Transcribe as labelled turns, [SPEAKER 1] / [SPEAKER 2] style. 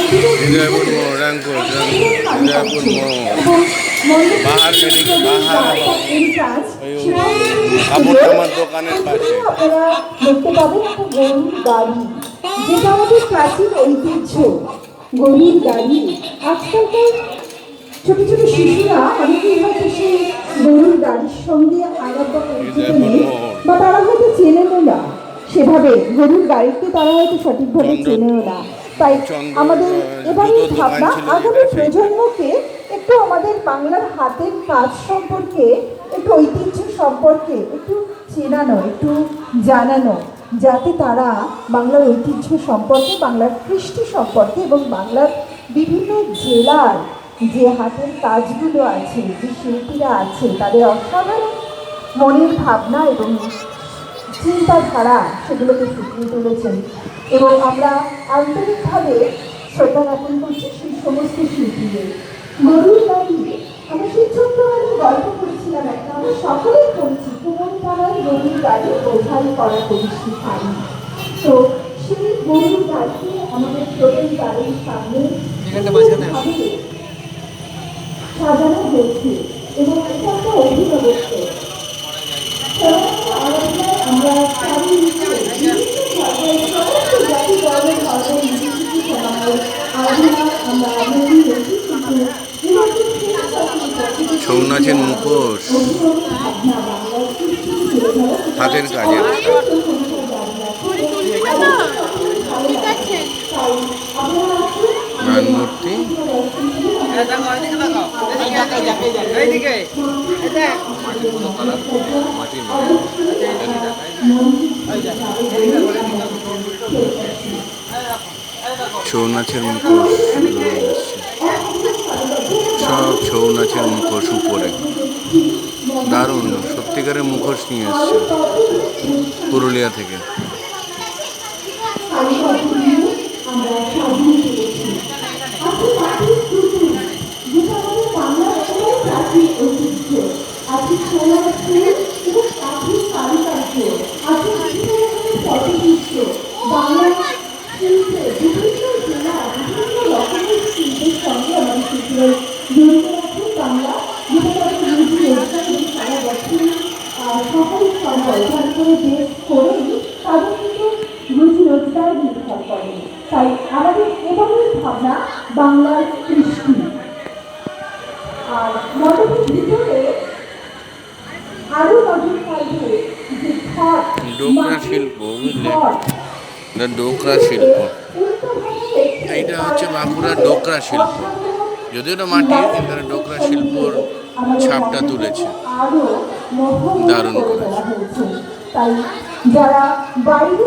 [SPEAKER 1] हृदयपुर मोड़ रंगपुर हृदयपुर मोड़ बाहर लेने के बाहर কাপড় জামার দোকানের পাশে
[SPEAKER 2] আপনারা দেখতে পাবেন একটা গরুর গাড়ি, যেটা আমাদের প্রাচীন ঐতিহ্য। গরুর গাড়ি আজকালকার ছোট ছোট শিশুরা অনেকেই হয়তো সেই গরুর গাড়ির সঙ্গে আলাপ বা তারা হয়তো চেনেও না, সেভাবে গরুর গাড়িকে তারা হয়তো সঠিকভাবে চেনেও না। তাই আমাদের এবারে ভাবনা আগামী প্রজন্মকে একটু আমাদের বাংলার হাতের কাজ সম্পর্কে, একটু ঐতিহ্য সম্পর্কে একটু চেনানো, একটু জানানো, যাতে তারা বাংলার ঐতিহ্য সম্পর্কে, বাংলার কৃষ্টি সম্পর্কে এবং বাংলার বিভিন্ন জেলার যে হাতের কাজগুলো আছে, যে শিল্পীরা আছে, তাদের অসাধারণ মনের ভাবনা এবং চিন্তাধারা সেগুলোকে ফুটিয়ে তুলেছেন। এবং আমরা আন্তরিকভাবে শ্রদ্ধা জ্ঞাপন করছি সেই সমস্ত শিল্পীদের। গরুর গাড়ি, আমরা সেই ছোট্টবেলায় গল্প করেছিলাম একটা, আমরা সকলেই করছি, কোমর পাড়ায় গরুর গাড়ি বোঝাই করা করিষ্টি খাই। তো সেই গরুর গাড়িকে আমাদের প্রথম গাড়ির সামনে সাজানো হয়েছে এবং এটা একটা অভিনবত্ব। আমরা
[SPEAKER 1] ছৌ নাচের মুখোশ, হাতের কাজের মূর্তি, ছৌ নাচের মুখোশ, সব ছৌ নাচের মুখোশ উপরে। দারুণ, সত্যিকারের মুখোশ নিয়ে এসছে পুরুলিয়া থেকে।
[SPEAKER 2] তাই আমাদের এভাবেই ভাবনা বাংলার কৃষ্টি। আর মণ্ডপের ভিতরে আরো নজর কাড়বে যে
[SPEAKER 1] ডোকরা শিল্প, বুঝলে, ডোকরা শিল্প, এইটা হচ্ছে বাঁকুড়ার ডোকরা শিল্প। যদিও এটা মাটির, কিন্তু ডোকরা শিল্পর ছাপটা তুলেছে, দারুণ করেছে।
[SPEAKER 2] তাই যারা বাইরে